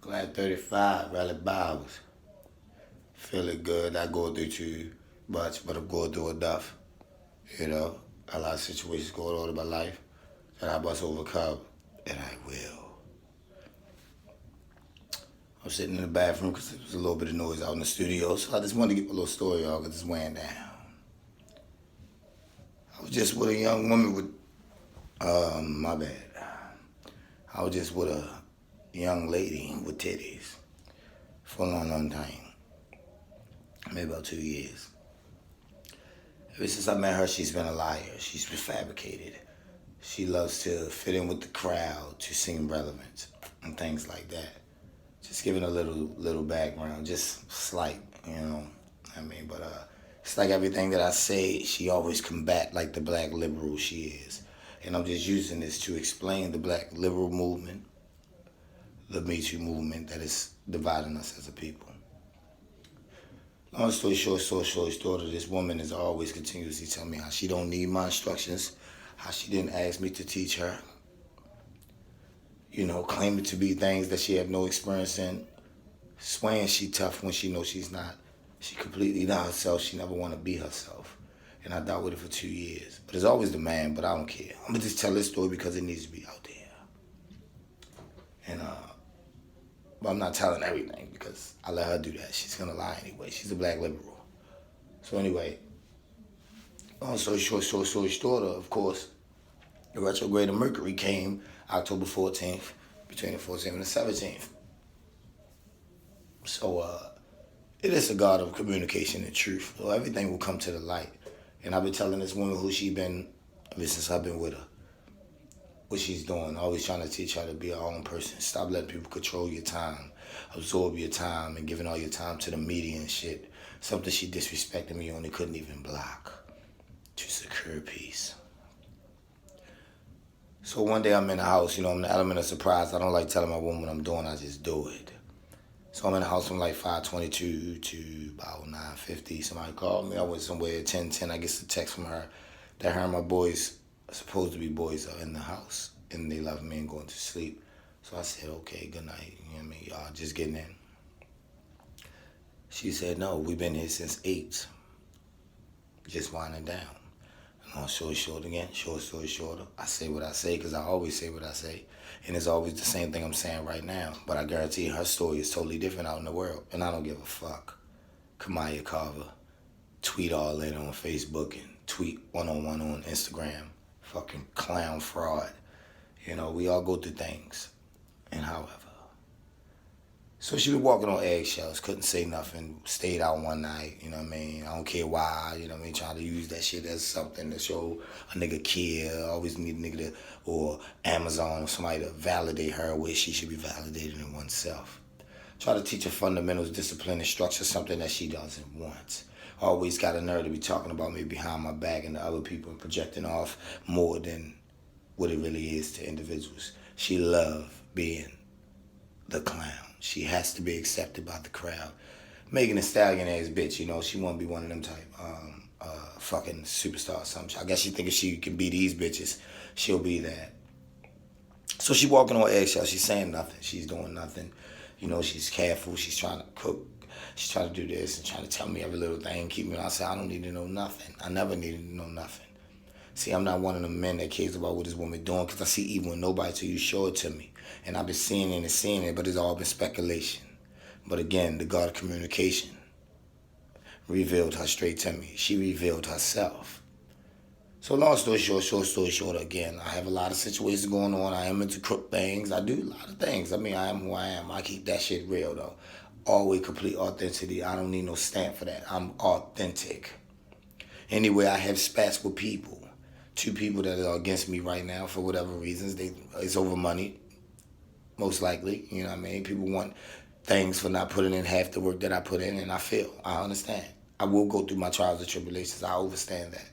Glad 35, Rally Bowers. Feeling good, not going through too much, but I'm going through enough. You know, a lot of situations going on in my life that I must overcome, and I will. I'm sitting in the bathroom because there was a little bit of noise out in the studio, so I just wanted to get my little story off because it's weighing down. I was just with a young woman with, my bad. I was just with a young lady with titties for a long, long time. Maybe about 2 years. Ever since I met her, she's been a liar. She's been fabricated. She loves to fit in with the crowd to seem relevant and things like that. Just giving a little background, just slight, you know. I mean, but it's like everything that I say, she always combat like the black liberal she is. And I'm just using this to explain the black liberal movement, the Me Too movement that is dividing us as a people. Long story short, this woman is always continuously telling me how she don't need my instructions, how she didn't ask me to teach her, you know, claiming to be things that she have no experience in, swearing she tough when she knows she's not. She completely not herself. She never want to be herself. And I dealt with it for 2 years. But it's always the man, but I don't care. I'm going to just tell this story because it needs to be out there. And, but I'm not telling everything because I let her do that. She's going to lie anyway. She's a black liberal. So anyway, long story short, of course, the retrograde of Mercury came October 14th, between the 14th and the 17th. So it is a God of communication and truth. So everything will come to the light. And I've been telling this woman who she been, ever since I've been with her, what she's doing. Always trying to teach her to be her own person. Stop letting people control your time, absorb your time, and giving all your time to the media and shit. Something she disrespected me on and couldn't even block to secure peace. So one day I'm in the house, you know, I'm the element of surprise. I don't like telling my woman what I'm doing, I just do it. So I'm in the house from like 5:22 to about 9:50. Somebody called me. I went somewhere at 10:10. I get a text from her that her and my boys, supposed to be boys, are in the house. And they love me and going to sleep. So I said, okay, good night. You know what I mean? Y'all just getting in. She said, no, we've been here since 8. Just winding down. Long story short again, short story shorter. I say what I say because I always say what I say. And it's always the same thing I'm saying right now. But I guarantee her story is totally different out in the world. And I don't give a fuck. Kamaya Carver. Tweet all in on Facebook and tweet one-on-one on Instagram. Fucking clown fraud. You know, we all go through things. And however. So she was walking on eggshells, couldn't say nothing, stayed out one night, you know what I mean? I don't care why, you know what I mean? Trying to use that shit as something to show a nigga care. Always need a nigga to, or Amazon or somebody to validate her where she should be validated in oneself. Try to teach her fundamentals, discipline, and structure, something that she doesn't want. Always got a nerve to be talking about me behind my back and to other people and projecting off more than what it really is to individuals. She loved being the clown. She has to be accepted by the crowd. Megan Thee Stallion ass bitch, you know, she wanna be one of them type fucking superstars or something. I guess she think if she can be these bitches, she'll be that. So she walking on eggshells, she's saying nothing, she's doing nothing. You know, she's careful, she's trying to cook, she's trying to do this and trying to tell me every little thing, keep me. I said, I don't need to know nothing. I never needed to know nothing. See, I'm not one of the men that cares about what this woman doing because I see evil in nobody till you show it to me. And I've been seeing it and seeing it, but it's all been speculation. But again, the God of communication revealed her straight to me. She revealed herself. So long story short, again, I have a lot of situations going on. I am into crook things. I do a lot of things. I mean, I am who I am. I keep that shit real, though. Always complete authenticity. I don't need no stamp for that. I'm authentic. Anyway, I have spats with people. 2 people that are against me right now for whatever reasons. It's over money, most likely. You know what I mean? People want things for not putting in half the work that I put in, and I feel. I understand. I will go through my trials and tribulations. I understand that.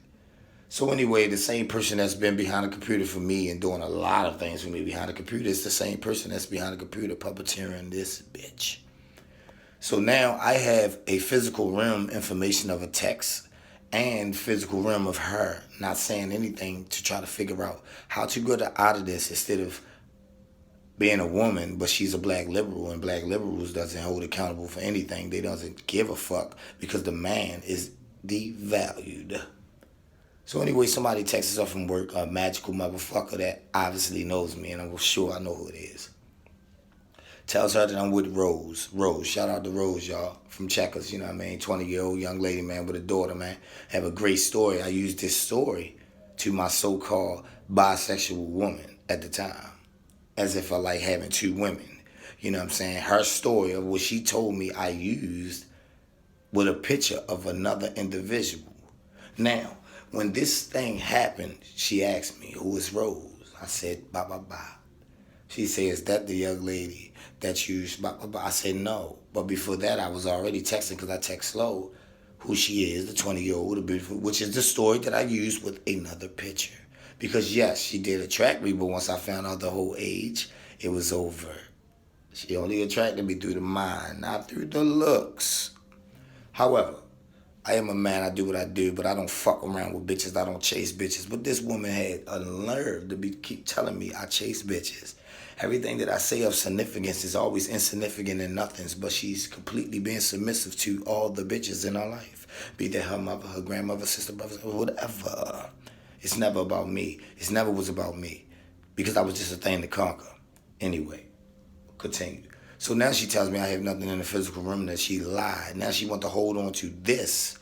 So anyway, the same person that's been behind a computer for me and doing a lot of things for me behind a computer is the same person that's behind a computer puppeteering this bitch. So now I have a physical realm information of a text and physical realm of her not saying anything to try to figure out how to get out of this instead of being a woman, but she's a black liberal, and black liberals doesn't hold accountable for anything. They doesn't give a fuck because the man is devalued. So anyway, somebody texts us up from work, a magical motherfucker that obviously knows me, and I'm sure I know who it is. Tells her that I'm with Rose. Rose, shout out to Rose, y'all, from Checkers, you know what I mean? 20-year-old young lady, man, with a daughter, man. Have a great story. I used this story to my so-called bisexual woman at the time, as if I like having two women. You know what I'm saying? Her story of what she told me I used with a picture of another individual. Now, when this thing happened, she asked me, who is Rose? I said, blah, blah, blah. She said, is that the young lady that used blah, blah, blah? I said, no. But before that, I was already texting, because I text slow, who she is, the 20-year-old, the beautiful, which is the story that I used with another picture. Because, yes, she did attract me, but once I found out the whole age, it was over. She only attracted me through the mind, not through the looks. However, I am a man, I do what I do, but I don't fuck around with bitches, I don't chase bitches. But this woman had a nerve to keep telling me I chase bitches. Everything that I say of significance is always insignificant and nothings, but she's completely being submissive to all the bitches in her life. Be that her mother, her grandmother, sister, brother, whatever. It's never about me. It never was about me, because I was just a thing to conquer. Anyway, continue. So now she tells me I have nothing in the physical realm, that she lied. Now she wants to hold on to this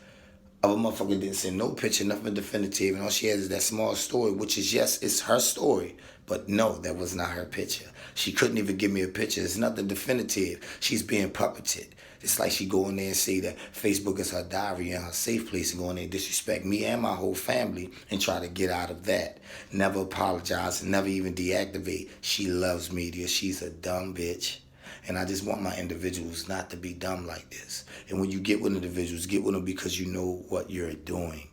of a motherfucker didn't send no picture, nothing definitive, and all she has is that small story, which is, yes, it's her story, but no, that was not her picture. She couldn't even give me a picture. It's nothing definitive. She's being puppeted. It's like she go in there and say that Facebook is her diary and her safe place, and go in there and disrespect me and my whole family and try to get out of that. Never apologize and never even deactivate. She loves media. She's a dumb bitch. And I just want my individuals not to be dumb like this. And when you get with individuals, get with them because you know what you're doing.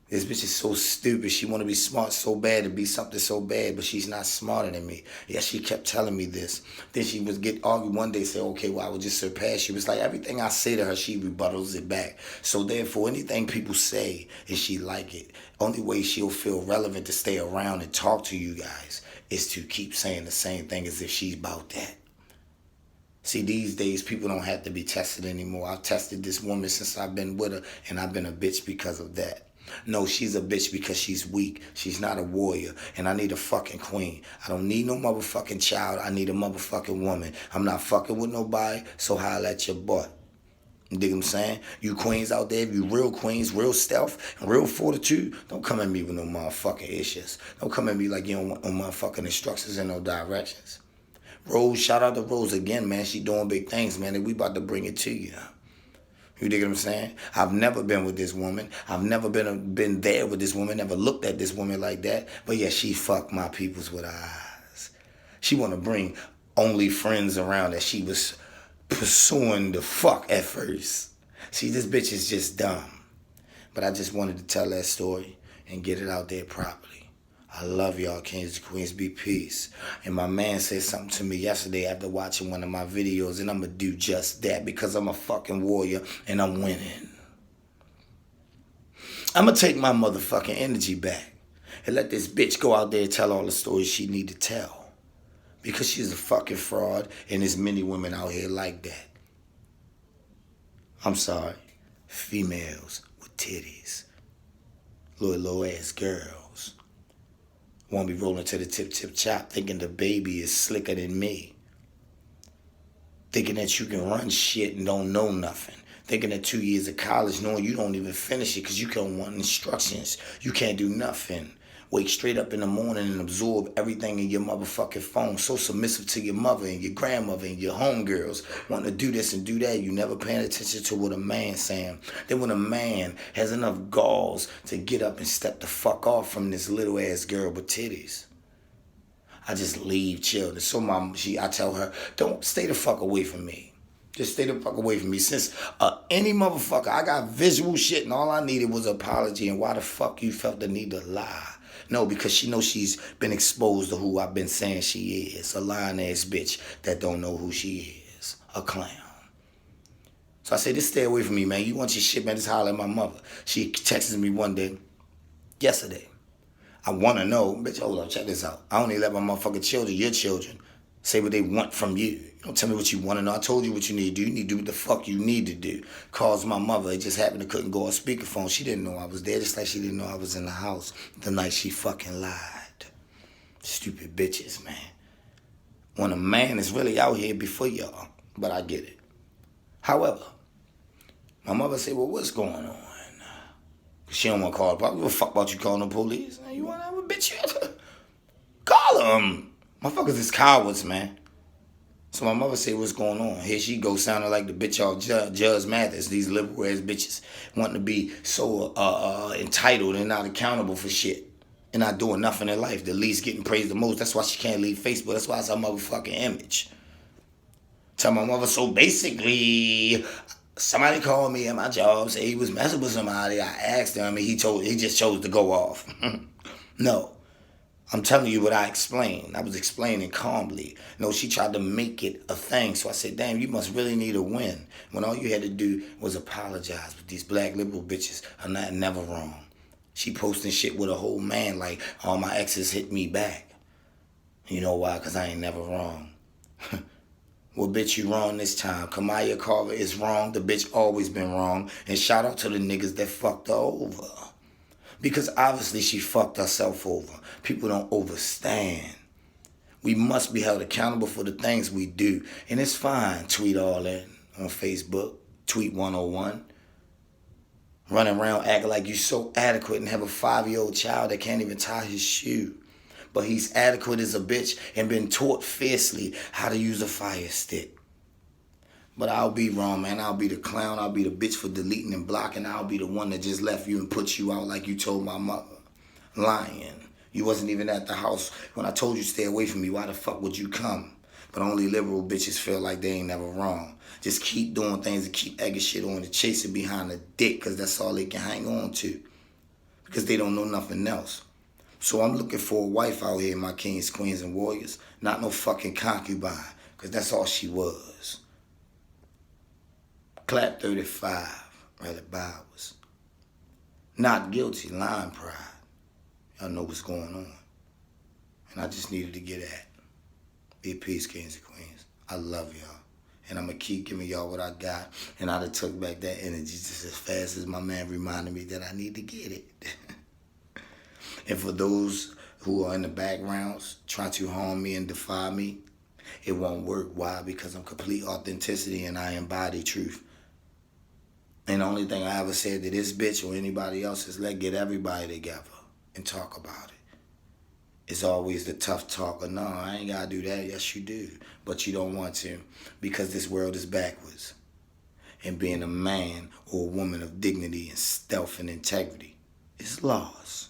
This bitch is so stupid. She want to be smart so bad to be something so bad, but she's not smarter than me. Yeah, she kept telling me this. Then she would get argued one day, say, okay, well, I would just surpass you. It's like everything I say to her, she rebuttals it back. So therefore, anything people say, and she like it, only way she'll feel relevant to stay around and talk to you guys is to keep saying the same thing as if she's about that. See, these days, people don't have to be tested anymore. I've tested this woman since I've been with her, and I've been a bitch because of that. No, she's a bitch because she's weak. She's not a warrior, and I need a fucking queen. I don't need no motherfucking child. I need a motherfucking woman. I'm not fucking with nobody, so holla at your butt. You dig what I'm saying? You queens out there, if you real queens, real stealth, and real fortitude, don't come at me with no motherfucking issues. Don't come at me like you don't want no motherfucking instructions in no directions. Rose, shout out to Rose again, man. She doing big things, man, and we about to bring it to you. You dig what I'm saying? I've never been with this woman. I've never been there with this woman, never looked at this woman like that. But yeah, she fucked my peoples with her eyes. She want to bring only friends around that she was pursuing the fuck at first. See, this bitch is just dumb. But I just wanted to tell that story and get it out there properly. I love y'all, kings and queens. Be peace. And my man said something to me yesterday after watching one of my videos, and I'm going to do just that because I'm a fucking warrior and I'm winning. I'm going to take my motherfucking energy back and let this bitch go out there and tell all the stories she need to tell, because she's a fucking fraud, and there's many women out here like that. I'm sorry. Females with titties. Little ass girls. Won't be rolling to the tip chop thinking the baby is slicker than me. Thinking that you can run shit and don't know nothing. Thinking that 2 years of college knowing you don't even finish it because you can't want instructions. You can't do nothing. Wake straight up in the morning and absorb everything in your motherfucking phone. So submissive to your mother and your grandmother and your homegirls. Wanting to do this and do that. You never paying attention to what a man's saying. Then when a man has enough galls to get up and step the fuck off from this little ass girl with titties, I just leave chilled. So I tell her, don't stay the fuck away from me. Just stay the fuck away from me. Since any motherfucker, I got visual shit and all I needed was an apology. And why the fuck you felt the need to lie? No, because she knows she's been exposed to who I've been saying she is. A lying ass bitch that don't know who she is. A clown. So I said, just stay away from me, man. You want your shit, man, just holler at my mother. She texted me one day, yesterday. I want to know, bitch, hold on, check this out. I only let my motherfucking children, your children, say what they want from you. You don't tell me what you want to know. I told you what you need to do. You need to do what the fuck you need to do. Calls my mother. It just happened to couldn't go on speakerphone. She didn't know I was there, just like she didn't know I was in the house the night she fucking lied. Stupid bitches, man. When a man is really out here before y'all. But I get it. However, my mother said, well, what's going on? She don't want to call the police. What the fuck about you calling the police? You want to have a bitch yet? Call them. Motherfuckers is cowards, man. So my mother said, what's going on? Here she goes sounding like the bitch off Judge Mathis. These liberal ass bitches wanting to be so entitled and not accountable for shit. And not doing nothing in life. The least getting praised the most. That's why she can't leave Facebook. That's why it's her motherfucking image. Tell my mother, so basically, somebody called me at my job, said he was messing with somebody. I asked him, and he just chose to go off. No. I'm telling you what I explained. I was explaining calmly. No, she tried to make it a thing. So I said, damn, you must really need a win. When all you had to do was apologize. But these black liberal bitches are not never wrong. She posting shit with a whole man like, all my exes hit me back. You know why? Because I ain't never wrong. Well, bitch, you wrong this time. Kamaya Carver is wrong. The bitch always been wrong. And shout out to the niggas that fucked her over. Because obviously she fucked herself over. People don't overstand. We must be held accountable for the things we do. And it's fine. Tweet all that on Facebook. Tweet 101. Running around acting like you so adequate and have a 5-year-old child that can't even tie his shoe. But he's adequate as a bitch and been taught fiercely how to use a fire stick. But I'll be wrong, man. I'll be the clown. I'll be the bitch for deleting and blocking. I'll be the one that just left you and put you out like you told my mother. Lying. You wasn't even at the house when I told you stay away from me. Why the fuck would you come? But only liberal bitches feel like they ain't never wrong. Just keep doing things and keep egging shit on and chasing behind the dick because that's all they can hang on to. Because they don't know nothing else. So I'm looking for a wife out here, my kings, queens, and warriors. Not no fucking concubine, because that's all she was. Clap 35, Riley Bowers. Not guilty, lying pride. Y'all know what's going on. And I just needed to get at. Be at peace, kings and queens. I love y'all. And I'm going to keep giving y'all what I got. And I done took back that energy just as fast as my man reminded me that I need to get it. And for those who are in the backgrounds trying to harm me and defy me, it won't work. Why? Because I'm complete authenticity and I embody truth. And the only thing I ever said to this bitch or anybody else is let's get everybody together and talk about it. It's always the tough talker. No, I ain't got to do that. Yes, you do. But you don't want to because this world is backwards. And being a man or a woman of dignity and stealth and integrity is lost.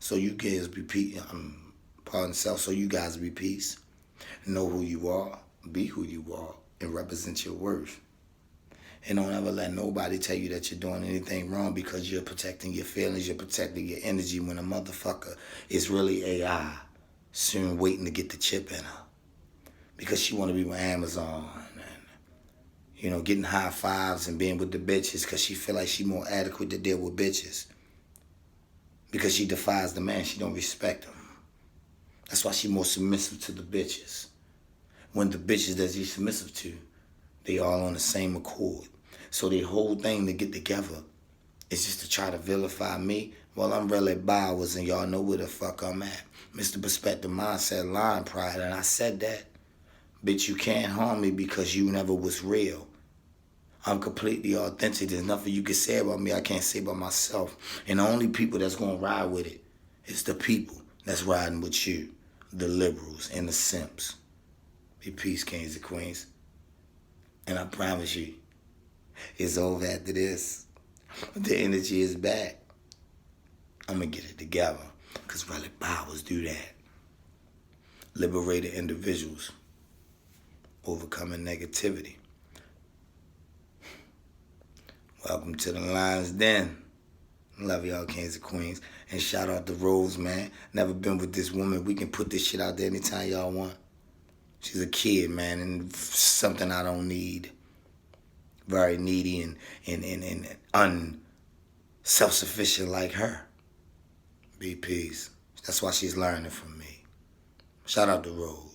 So you guys be peace. Pardon self. So you guys be peace. Know who you are. Be who you are. And represent your worth. And don't ever let nobody tell you that you're doing anything wrong because you're protecting your feelings. You're protecting your energy when a motherfucker is really AI. Soon waiting to get the chip in her. Because she want to be with Amazon. And, getting high fives and being with the bitches because she feel like she more adequate to deal with bitches. Because she defies the man, she don't respect him. That's why she more submissive to the bitches. When the bitches that she's submissive to, they all on the same accord. So the whole thing to get together is just to try to vilify me. Well, I'm really Bowers and y'all know where the fuck I'm at. Mr. Perspective Mindset, Line Pride, and I said that. Bitch, you can't harm me because you never was real. I'm completely authentic. There's nothing you can say about me I can't say about myself. And the only people that's going to ride with it is the people that's riding with you, the liberals and the simps. Be peace, kings and queens. And I promise you, it's over after this. The energy is back. I'm going to get it together because Riley Bowers do that. Liberated individuals overcoming negativity. Welcome to the Lions Den. Love y'all, kings and queens. And shout out to Rose, man. Never been with this woman. We can put this shit out there anytime y'all want. She's a kid, man, and something I don't need. Very needy and unself-sufficient like her. Be peace. That's why she's learning from me. Shout out to Rose.